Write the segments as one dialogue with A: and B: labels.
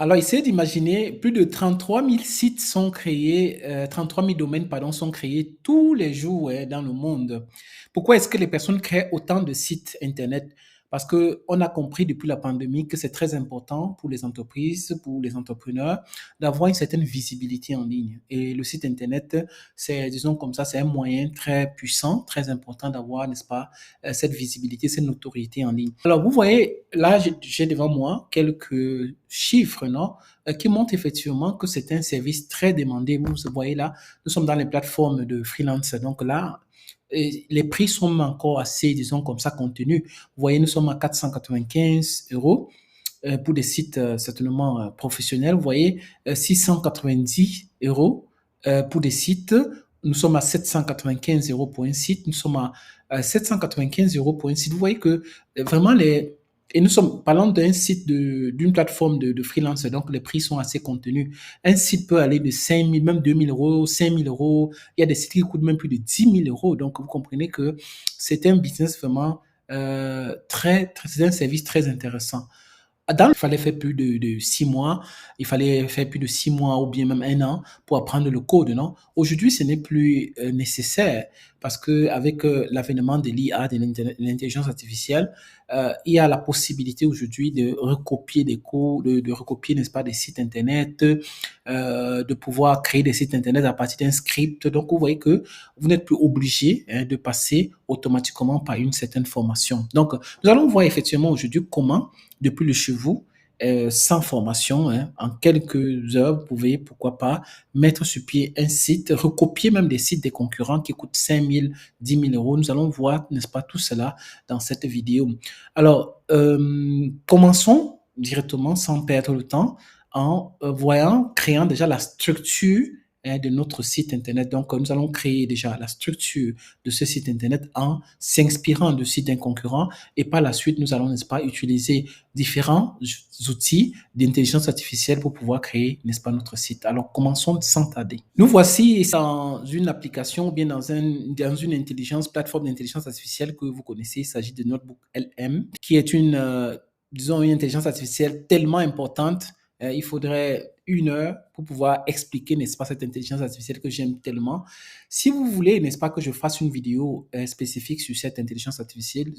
A: Alors, essayez d'imaginer, plus de 33 000 sites sont créés, 33 000 domaines, pardon, sont créés tous les jours dans le monde. Pourquoi est-ce que les personnes créent autant de sites Internet? Parce qu'on a compris depuis la pandémie que c'est très important pour les entreprises, pour les entrepreneurs, d'avoir une certaine visibilité en ligne. Et le site Internet, c'est, disons comme ça, c'est un moyen très puissant, très important d'avoir, n'est-ce pas, cette visibilité, cette notoriété en ligne. Alors, vous voyez, là, j'ai devant moi quelques chiffres, non, qui montrent effectivement que c'est un service très demandé. Vous voyez là, nous sommes dans les plateformes de freelance. Donc là, les prix sont encore assez, disons comme ça, contenus. Vous voyez, nous sommes à 495 euros pour des sites certainement professionnels. Vous voyez, 690 euros pour des sites. Nous sommes à 795 euros pour un site. Nous sommes à 795 euros pour un site. Vous voyez que vraiment les... Et nous sommes parlant d'un site d'une plateforme de freelance, donc les prix sont assez contenus. Un site peut aller de 5 000, même 2 000 euros, 5 000 euros. Il y a des sites qui coûtent même plus de 10 000 euros. Donc vous comprenez que c'est un business vraiment c'est un service très intéressant. Il fallait faire plus de 6 mois, il fallait faire plus de 6 mois ou bien même un an pour apprendre le code, non? Aujourd'hui, ce n'est plus nécessaire parce que avec l'avènement de l'IA, de l'intelligence artificielle, il y a la possibilité aujourd'hui de recopier des codes, de recopier, n'est-ce pas, des sites internet, de pouvoir créer des sites internet à partir d'un script. Donc, vous voyez que vous n'êtes plus obligé de passer automatiquement par une certaine formation. Donc, nous allons voir effectivement aujourd'hui comment depuis le chez vous, sans formation, hein, en quelques heures, vous pouvez, pourquoi pas, mettre sur pied un site, recopier même des sites des concurrents qui coûtent 5 000, 10 000 euros. Nous allons voir, n'est-ce pas, tout cela dans cette vidéo. Alors, commençons directement sans perdre le temps en créant déjà la structure de notre site internet. Donc, nous allons créer déjà la structure de ce site internet en s'inspirant du site d'un concurrent et par la suite, nous allons, n'est-ce pas, utiliser différents outils d'intelligence artificielle pour pouvoir créer, n'est-ce pas, notre site. Alors, commençons sans tarder. Nous voici dans une application ou bien dans une plateforme d'intelligence artificielle que vous connaissez. Il s'agit de Notebook LM, qui est disons, une intelligence artificielle tellement importante. Il faudrait 1 heure pour pouvoir expliquer, n'est-ce pas, cette intelligence artificielle que j'aime tellement. Si vous voulez, n'est-ce pas, que je fasse une vidéo spécifique sur cette intelligence artificielle,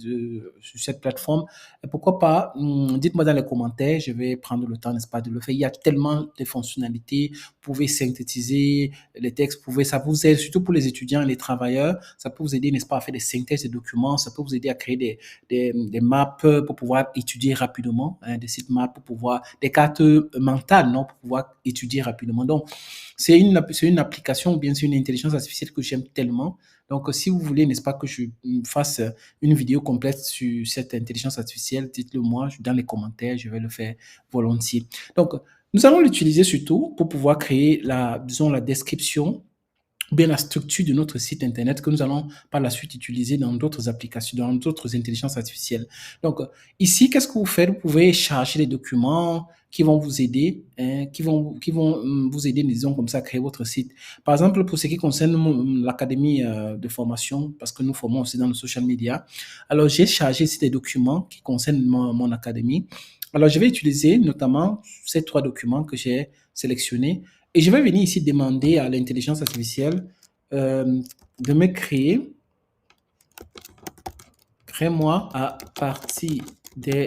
A: sur cette plateforme, pourquoi pas, dites-moi dans les commentaires, je vais prendre le temps, n'est-ce pas, de le faire. Il y a tellement de fonctionnalités, vous pouvez synthétiser les textes, ça vous aide, surtout pour les étudiants et les travailleurs, ça peut vous aider, n'est-ce pas, à faire des synthèses de documents, ça peut vous aider à créer des maps pour pouvoir étudier rapidement, hein, des sites maps pour pouvoir, des cartes mentales, non, pour pouvoir étudier rapidement. Donc, c'est une application ou bien c'est une intelligence artificielle que j'aime tellement. Donc, si vous voulez, n'est-ce pas, que je fasse une vidéo complète sur cette intelligence artificielle, dites-le moi dans les commentaires, je vais le faire volontiers. Donc, nous allons l'utiliser surtout pour pouvoir créer disons, la description bien la structure de notre site internet que nous allons par la suite utiliser dans d'autres applications, dans d'autres intelligences artificielles. Donc, ici, qu'est-ce que vous faites? Vous pouvez charger des documents qui vont vous aider, hein, qui vont vous aider, disons, comme ça, à créer votre site. Par exemple, pour ce qui concerne l'académie de formation, parce que nous formons aussi dans le social media, alors j'ai chargé ici des documents qui concernent mon académie. Alors, je vais utiliser notamment ces 3 documents que j'ai sélectionnés et je vais venir ici demander à l'intelligence artificielle de me crée-moi à partir des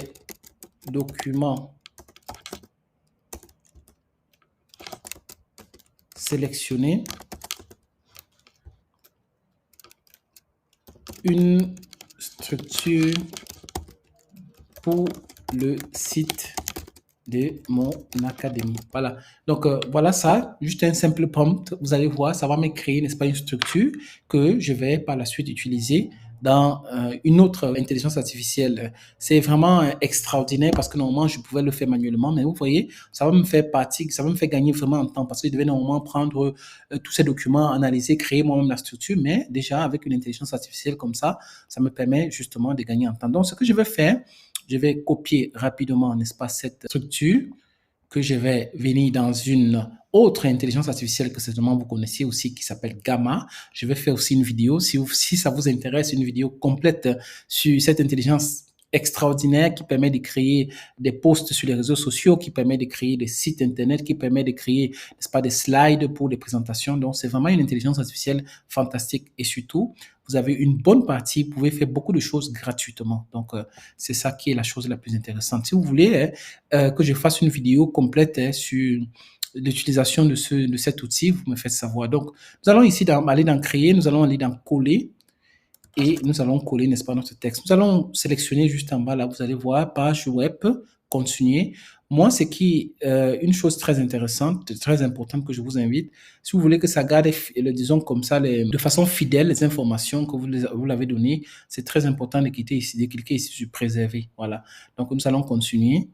A: documents sélectionnés une structure pour le site de mon académie. Voilà. Donc, voilà ça, juste un simple prompt. Vous allez voir, ça va me créer, n'est-ce pas, une structure que je vais par la suite utiliser dans une autre intelligence artificielle. C'est vraiment extraordinaire parce que normalement, je pouvais le faire manuellement, mais vous voyez, ça va me faire ça va me faire gagner vraiment en temps parce que je devais normalement prendre tous ces documents, analyser, créer moi-même la structure, mais déjà avec une intelligence artificielle comme ça me permet justement de gagner en temps. Donc, ce que je vais faire, je vais copier rapidement, n'est-ce pas, cette structure que je vais venir dans une autre intelligence artificielle que certainement vous connaissez aussi qui s'appelle Gamma. Je vais faire aussi une vidéo, si ça vous intéresse, une vidéo complète sur cette intelligence extraordinaire qui permet de créer des posts sur les réseaux sociaux, qui permet de créer des sites internet, qui permet de créer, n'est-ce pas, des slides pour des présentations. Donc, c'est vraiment une intelligence artificielle fantastique. Et surtout, vous avez une bonne partie, vous pouvez faire beaucoup de choses gratuitement. Donc, c'est ça qui est la chose la plus intéressante. Si vous voulez que je fasse une vidéo complète sur l'utilisation de cet outil, vous me faites savoir. Donc, nous allons ici aller dans créer, nous allons aller dans coller et nous allons coller, n'est-ce pas, notre texte. Nous allons sélectionner juste en bas, là, vous allez voir, page web, continuer. Moi, c'est une chose très intéressante, très importante que je vous invite, si vous voulez que ça garde, disons comme ça, de façon fidèle, les informations que vous l'avez données, c'est très important de cliquer ici sur préserver. Voilà. Donc, nous allons continuer.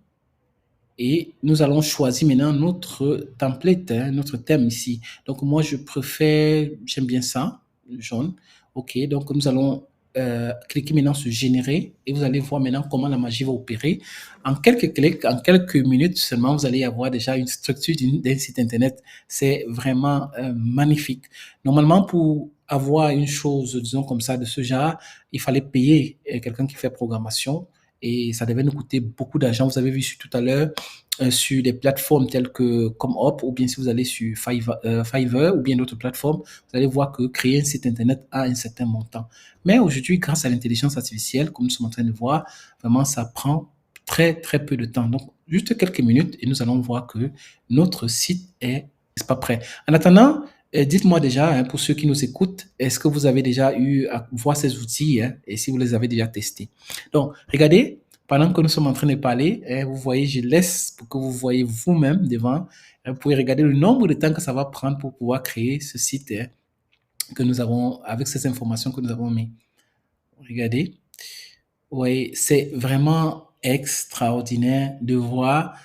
A: Et nous allons choisir maintenant notre template, notre thème ici. Donc, moi, j'aime bien ça, le jaune. OK, donc nous allons cliquer maintenant sur générer et vous allez voir maintenant comment la magie va opérer. En quelques clics, en quelques minutes seulement, vous allez avoir déjà une structure d'un site internet. C'est vraiment magnifique. Normalement, pour avoir une chose, disons comme ça, de ce genre, il fallait payer quelqu'un qui fait programmation et ça devait nous coûter beaucoup d'argent. Vous avez vu tout à l'heure sur des plateformes telles que ComUp ou bien si vous allez sur Fiverr ou bien d'autres plateformes, vous allez voir que créer un site internet a un certain montant. Mais aujourd'hui, grâce à l'intelligence artificielle, comme nous sommes en train de voir, vraiment ça prend très très peu de temps. Donc juste quelques minutes et nous allons voir que notre site n'est pas prêt. En attendant, dites-moi déjà, hein, pour ceux qui nous écoutent, est-ce que vous avez déjà eu à voir ces outils et si vous les avez déjà testés? Donc, regardez, pendant que nous sommes en train de parler, vous voyez, je laisse pour que vous voyez vous-même devant. Vous pouvez regarder le nombre de temps que ça va prendre pour pouvoir créer ce site que nous avons, avec ces informations que nous avons mis. Regardez. Oui, c'est vraiment extraordinaire de voir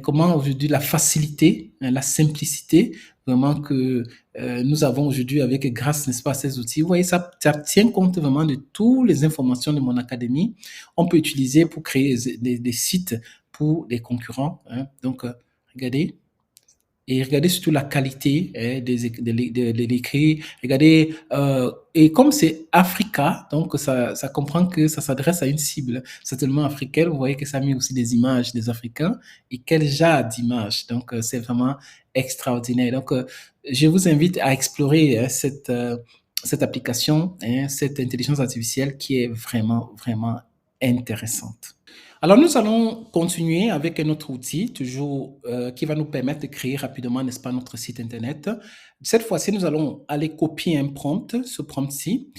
A: comment aujourd'hui la facilité, la simplicité, vraiment que nous avons aujourd'hui avec grâce, n'est-ce pas, à ces outils. Vous voyez, ça tient compte vraiment de toutes les informations de mon académie. On peut utiliser pour créer des sites pour des concurrents. Hein. Donc, regardez. Et regardez surtout la qualité de l'écrit. Regardez, et comme c'est Africa, donc ça comprend que ça s'adresse à une cible certainement africaine. Vous voyez que ça a mis aussi des images des Africains. Et quel genre d'images. Donc, c'est vraiment extraordinaire. Donc, je vous invite à explorer cette application, cette intelligence artificielle qui est vraiment, vraiment intéressante. Alors, nous allons continuer avec un autre outil, toujours qui va nous permettre de créer rapidement, n'est-ce pas, notre site internet. Cette fois-ci, nous allons aller copier un prompt, ce prompt-ci,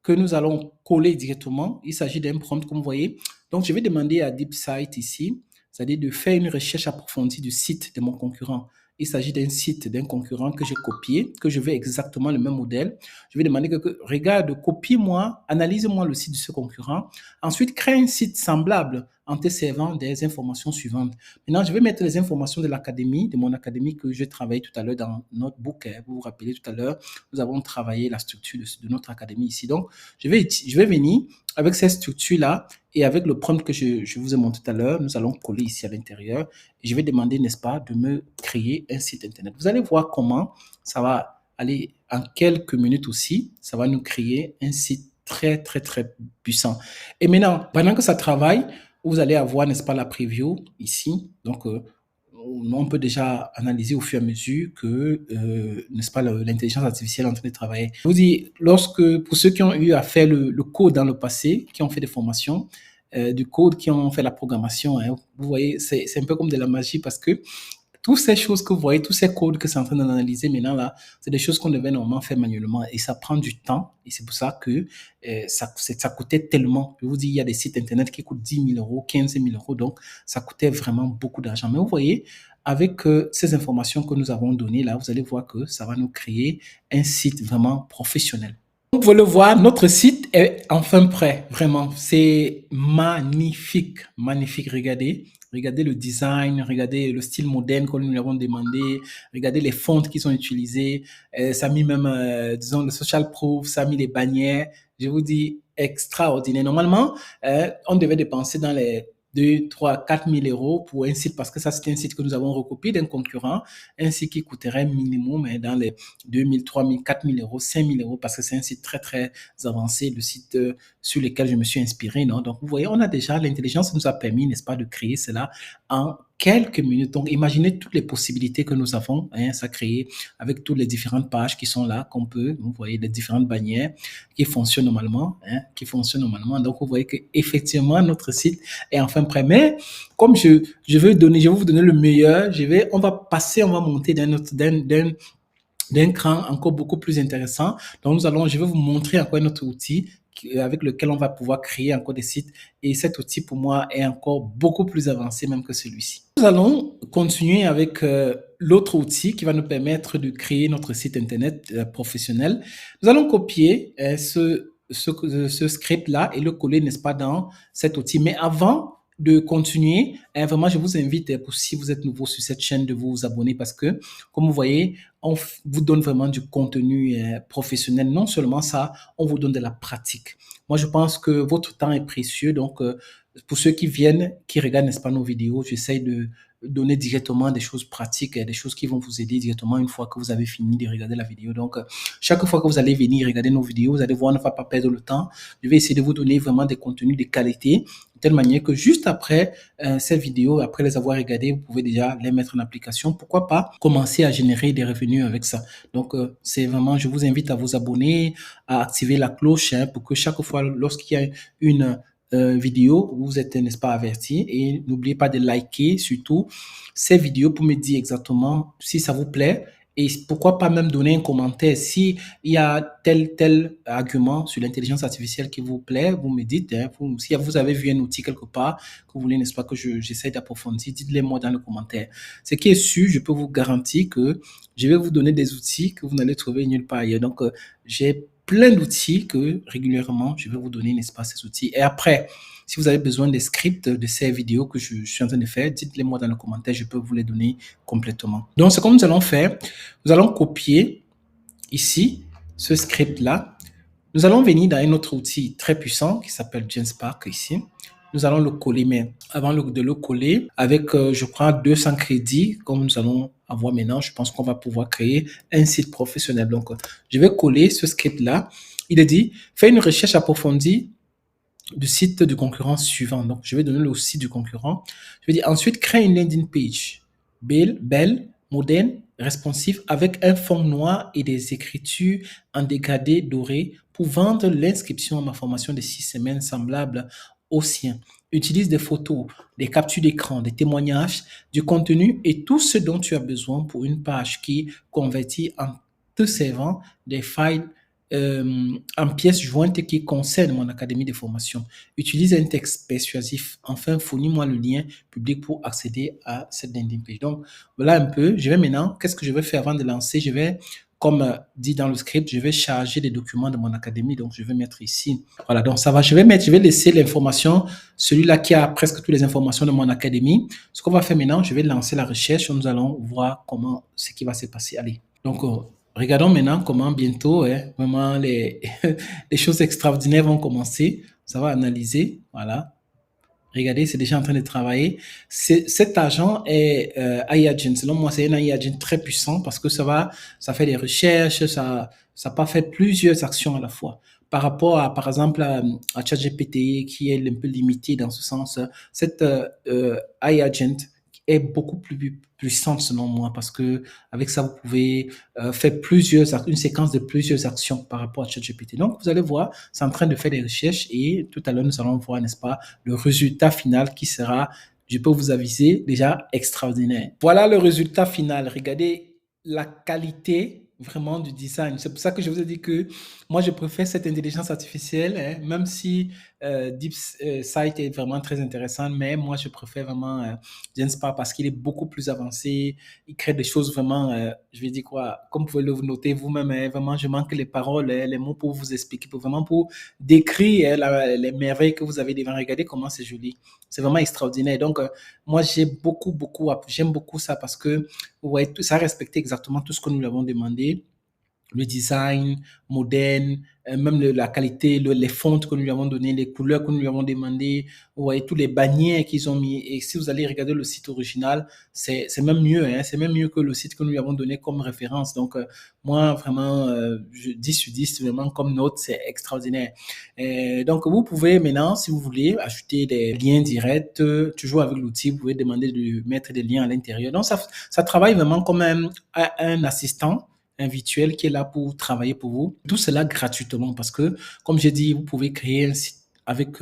A: que nous allons coller directement. Il s'agit d'un prompt, comme vous voyez. Donc, je vais demander à DeepSight ici, c'est-à-dire de faire une recherche approfondie du site de mon concurrent. Il s'agit d'un site d'un concurrent que j'ai copié, que je veux exactement le même modèle. Je vais demander regarde, copie-moi, analyse-moi le site de ce concurrent. Ensuite, crée un site semblable en te servant des informations suivantes. Maintenant, je vais mettre les informations de l'académie, de mon académie que j'ai travaillé tout à l'heure dans Notebook. Vous vous rappelez tout à l'heure, nous avons travaillé la structure de notre académie ici. Donc, je vais venir avec cette structure-là et avec le prompt que je vous ai montré tout à l'heure, nous allons coller ici à l'intérieur et je vais demander, n'est-ce pas, de me créer un site internet. Vous allez voir comment ça va aller en quelques minutes aussi. Ça va nous créer un site très, très, très puissant. Et maintenant, pendant que ça travaille, vous allez avoir, n'est-ce pas, la preview ici. Donc, on peut déjà analyser au fur et à mesure que, n'est-ce pas, l'intelligence artificielle est en train de travailler. Je vous dis, pour ceux qui ont eu à faire le code dans le passé, qui ont fait des formations, du code, qui ont fait la programmation, hein, vous voyez, c'est un peu comme de la magie parce que toutes ces choses que vous voyez, tous ces codes que c'est en train d'analyser maintenant là, c'est des choses qu'on devait normalement faire manuellement et ça prend du temps et c'est pour ça que ça coûtait tellement. Je vous dis, il y a des sites internet qui coûtent 10 000 euros, 15 000 euros, donc ça coûtait vraiment beaucoup d'argent. Mais vous voyez, avec ces informations que nous avons données là, vous allez voir que ça va nous créer un site vraiment professionnel. Vous pouvez le voir, notre site est enfin prêt, vraiment. C'est magnifique, magnifique. Regardez. Regardez le design, regardez le style moderne que nous lui avons demandé, regardez les fonts qui sont utilisées. Ça a mis même, disons, le social proof, ça a mis les bannières. Je vous dis, extraordinaire. Normalement, on devait dépenser dans les 2, 3, 4 000 euros pour un site, parce que ça, c'est un site que nous avons recopié d'un concurrent, un site qui coûterait minimum dans les 2 000, 3 000, 4 000 euros, 5 000 euros, parce que c'est un site très, très avancé, le site sur lequel je me suis inspiré. Non? Donc, vous voyez, on a déjà, l'intelligence nous a permis, n'est-ce pas, de créer cela en quelques minutes. Donc, imaginez toutes les possibilités que nous avons, hein, ça créer avec toutes les différentes pages qui sont là, qu'on peut, vous voyez, les différentes bannières qui fonctionnent normalement, hein, qui fonctionnent normalement. Donc, vous voyez qu'effectivement, notre site est enfin prêt. Mais, comme je veux vous donner le meilleur, on va monter d'un cran encore beaucoup plus intéressant. Donc, je vais vous montrer encore notre outil avec lequel on va pouvoir créer encore des sites. Et cet outil, pour moi, est encore beaucoup plus avancé même que celui-ci. Nous allons continuer avec l'autre outil qui va nous permettre de créer notre site Internet professionnel. Nous allons copier ce script-là et le coller, n'est-ce pas, dans cet outil. Mais avant de continuer, vraiment, je vous invite, si vous êtes nouveau sur cette chaîne, de vous abonner parce que, comme vous voyez, on vous donne vraiment du contenu professionnel. Non seulement ça, on vous donne de la pratique. Moi, je pense que votre temps est précieux. Donc, pour ceux qui viennent, qui regardent, n'est-ce pas, nos vidéos, j'essaye de donner directement des choses pratiques, des choses qui vont vous aider directement une fois que vous avez fini de regarder la vidéo. Donc, chaque fois que vous allez venir regarder nos vidéos, vous allez voir, on ne va pas perdre le temps. Je vais essayer de vous donner vraiment des contenus de qualité, de telle manière que juste après ces vidéos, après les avoir regardées, vous pouvez déjà les mettre en application. Pourquoi pas commencer à générer des revenus avec ça. Donc, c'est vraiment, je vous invite à vous abonner, à activer la cloche pour que chaque fois, lorsqu'il y a une vidéo, vous êtes, n'est-ce pas, averti. Et n'oubliez pas de liker surtout ces vidéos pour me dire exactement si ça vous plaît. Et pourquoi pas même donner un commentaire si il y a tel argument sur l'intelligence artificielle qui vous plaît, vous me dites, hein, si vous avez vu un outil quelque part que vous voulez, n'est-ce pas, que j'essaie d'approfondir, dites-le moi dans le commentaire. Ce qui est sûr, je peux vous garantir que je vais vous donner des outils que vous n'allez trouver nulle part ailleurs. Donc, j'ai plein d'outils que régulièrement, je vais vous donner, n'est-ce pas, ces outils. Et après, si vous avez besoin des scripts de ces vidéos que je suis en train de faire, dites-les moi dans le commentaire, je peux vous les donner complètement. Donc, ce que nous allons faire, nous allons copier ici ce script-là. Nous allons venir dans un autre outil très puissant qui s'appelle Genspark ici. Nous allons le coller, mais avant de le coller, avec, je crois, 200 crédits, comme nous allons avoir maintenant, je pense qu'on va pouvoir créer un site professionnel. Donc, je vais coller ce script-là. Il est dit, fais une recherche approfondie du site du concurrent suivant. Donc, je vais donner le site du concurrent. Je vais dire ensuite, crée une landing page belle, moderne, responsive, avec un fond noir et des écritures en dégradé doré pour vendre l'inscription à ma formation de 6 semaines semblable au sien. Utilise des photos, des captures d'écran, des témoignages, du contenu et tout ce dont tu as besoin pour une page qui convertit en te servant des files en pièces jointes qui concernent mon académie de formation. Utilise un texte persuasif. Enfin, fournis-moi le lien public pour accéder à cette landing page. Donc, voilà un peu. Je vais maintenant, qu'est-ce que je vais faire avant de lancer? Je vais, comme dit dans le script, je vais charger des documents de mon académie. Donc, je vais mettre ici. Voilà, donc ça va. Je vais laisser l'information, celui-là qui a presque toutes les informations de mon académie. Ce qu'on va faire maintenant, je vais lancer la recherche. Nous allons voir ce qui va se passer. Allez. Donc, regardons maintenant comment bientôt, vraiment, les choses extraordinaires vont commencer. Ça va analyser. Voilà. Regardez, c'est déjà en train de travailler. Cet agent est AI Agent. Selon moi, c'est un AI Agent très puissant parce que ça fait des recherches, ça peut faire plusieurs actions à la fois. Par rapport à, par exemple, à ChatGPT, qui est un peu limité dans ce sens, cette AI Agent est beaucoup plus puissante selon moi parce que avec ça, vous pouvez faire une séquence de plusieurs actions par rapport à ChatGPT. Donc, vous allez voir, c'est en train de faire des recherches et tout à l'heure, nous allons voir, n'est-ce pas, le résultat final qui sera, je peux vous aviser, déjà extraordinaire. Voilà le résultat final. Regardez la qualité vraiment du design. C'est pour ça que je vous ai dit que moi, je préfère cette intelligence artificielle, hein, même si DeepSight est vraiment très intéressant, mais moi, je préfère vraiment Genspark parce qu'il est beaucoup plus avancé. Il crée des choses vraiment, je vais dire quoi, comme vous pouvez le noter vous-même, hein, vraiment, je manque les paroles, les mots pour vous expliquer, pour décrire les merveilles que vous avez devant. Regardez comment c'est joli. C'est vraiment extraordinaire. Donc, moi, j'aime beaucoup ça parce que, ouais, ça a respecté exactement tout ce que nous lui avons demandé. le design moderne, même la qualité, les fontes que nous lui avons données, les couleurs que nous lui avons demandées, vous voyez, tous les bannières qu'ils ont mis. Et si vous allez regarder le site original, c'est même mieux, hein, c'est même mieux que le site que nous lui avons donné comme référence. Donc, moi, vraiment, 10 sur 10, vraiment, comme note, c'est extraordinaire. Donc, vous pouvez maintenant, si vous voulez, ajouter des liens directs, toujours avec l'outil, vous pouvez demander de mettre des liens à l'intérieur. Donc, ça travaille vraiment comme un assistant un virtuel qui est là pour travailler pour vous. Tout cela gratuitement parce que, comme j'ai dit, vous pouvez créer un site avec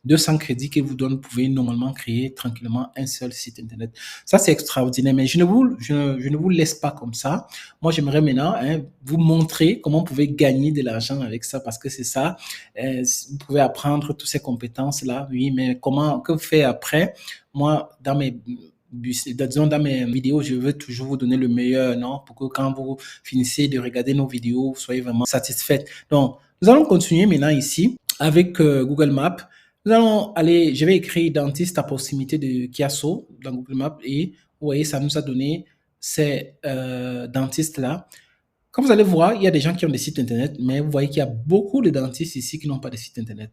A: 200 crédits que vous donne, vous pouvez normalement créer tranquillement un seul site internet. Ça, c'est extraordinaire, mais je ne vous laisse pas comme ça. Moi, j'aimerais maintenant vous montrer comment vous pouvez gagner de l'argent avec ça parce que c'est ça. Vous pouvez apprendre toutes ces compétences-là, oui, mais comment, que faire après? Moi, disons, dans mes vidéos, je veux toujours vous donner le meilleur, non? Pour que quand vous finissez de regarder nos vidéos, vous soyez vraiment satisfait. Donc, nous allons continuer maintenant ici avec Google Maps. Nous allons aller, je vais écrire dentiste à proximité de Kiasso dans Google Maps et vous voyez, ça nous a donné ces dentistes-là. Quand vous allez voir, il y a des gens qui ont des sites internet, mais vous voyez qu'il y a beaucoup de dentistes ici qui n'ont pas de site internet.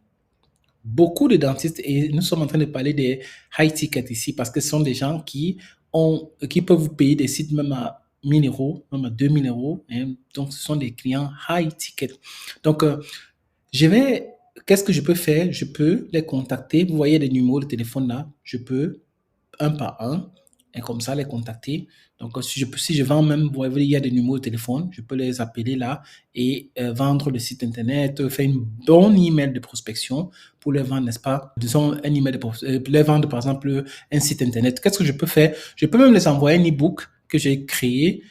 A: Beaucoup de dentistes, et nous sommes en train de parler des high tickets ici parce que ce sont des gens qui peuvent vous payer des sites même à 1000 euros, même à 2000 euros. Hein. Donc, ce sont des clients high ticket. Donc, qu'est-ce que je peux faire? Je peux les contacter. Vous voyez les numéros de téléphone là. Je peux un par un, et comme ça les contacter. Donc, si je vends même, vous voyez, il y a des numéros de téléphone, je peux les appeler là et vendre le site internet, faire une bonne email de prospection pour les vendre, n'est-ce pas? Disons, un email les vendre, par exemple, un site internet. Qu'est-ce que je peux faire? Je peux même les envoyer un e-book que j'ai créé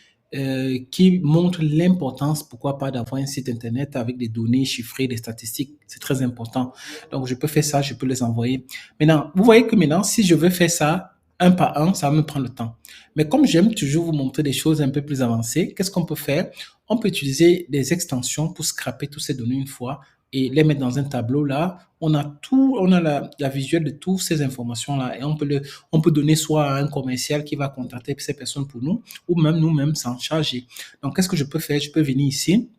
A: qui montre l'importance, pourquoi pas, d'avoir un site internet avec des données chiffrées, des statistiques. C'est très important. Donc, je peux faire ça, je peux les envoyer. Maintenant, vous voyez que maintenant, si je veux faire ça un par un, ça va me prendre le temps. Mais comme j'aime toujours vous montrer des choses un peu plus avancées, qu'est-ce qu'on peut faire? On peut utiliser des extensions pour scraper toutes ces données une fois et les mettre dans un tableau là. On a tout, on a la visuelle de toutes ces informations là et on peut donner soit à un commercial qui va contacter ces personnes pour nous ou même nous-mêmes s'en charger. Donc, qu'est-ce que je peux faire? Je peux venir ici,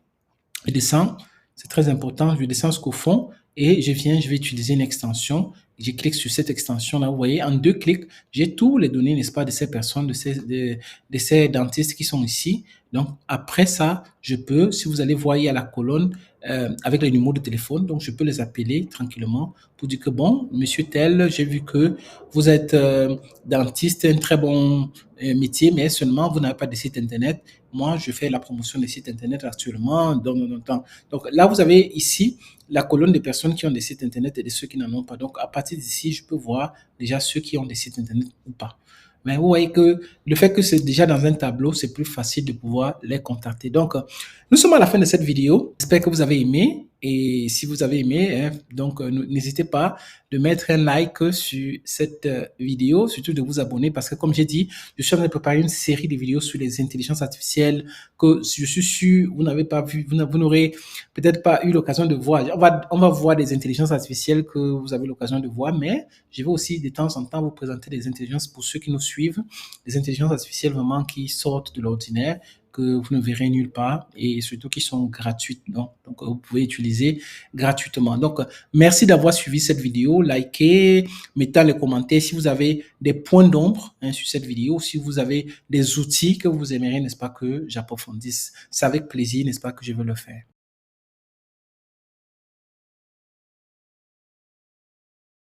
A: je descends, c'est très important, je descends jusqu'au fond et je vais utiliser une extension. Je clique sur cette extension-là. Vous voyez, en 2 clics, j'ai tous les données, n'est-ce pas, de ces personnes, de ces dentistes qui sont ici. Donc, après ça, je peux, si vous allez voir, il y a la colonne avec les numéros de téléphone. Donc, je peux les appeler tranquillement pour dire que, bon, monsieur tel, j'ai vu que vous êtes dentiste, un très bon métier, mais seulement vous n'avez pas de site internet. Moi, je fais la promotion des sites internet actuellement. Donc, là, vous avez ici la colonne des personnes qui ont des sites internet et de ceux qui n'en ont pas. Donc, à partir d'ici, je peux voir déjà ceux qui ont des sites internet ou pas. Mais vous voyez que le fait que c'est déjà dans un tableau, c'est plus facile de pouvoir les contacter. Donc, nous sommes à la fin de cette vidéo. J'espère que vous avez aimé. Et si vous avez aimé, hein, donc n'hésitez pas de mettre un like sur cette vidéo, surtout de vous abonner parce que comme j'ai dit, je suis en train de préparer une série de vidéos sur les intelligences artificielles que je suis sûr vous n'avez pas vu, vous n'aurez peut-être pas eu l'occasion de voir. On va voir des intelligences artificielles que vous avez l'occasion de voir, mais je vais aussi de temps en temps vous présenter des intelligences pour ceux qui nous suivent, des intelligences artificielles vraiment qui sortent de l'ordinaire, que vous ne verrez nulle part et surtout qui sont gratuites. Donc, vous pouvez utiliser gratuitement. Donc, merci d'avoir suivi cette vidéo. Likez, mettez les commentaires si vous avez des points d'ombre sur cette vidéo, si vous avez des outils que vous aimeriez, n'est-ce pas, que j'approfondisse. C'est avec plaisir, n'est-ce pas, que je veux le faire.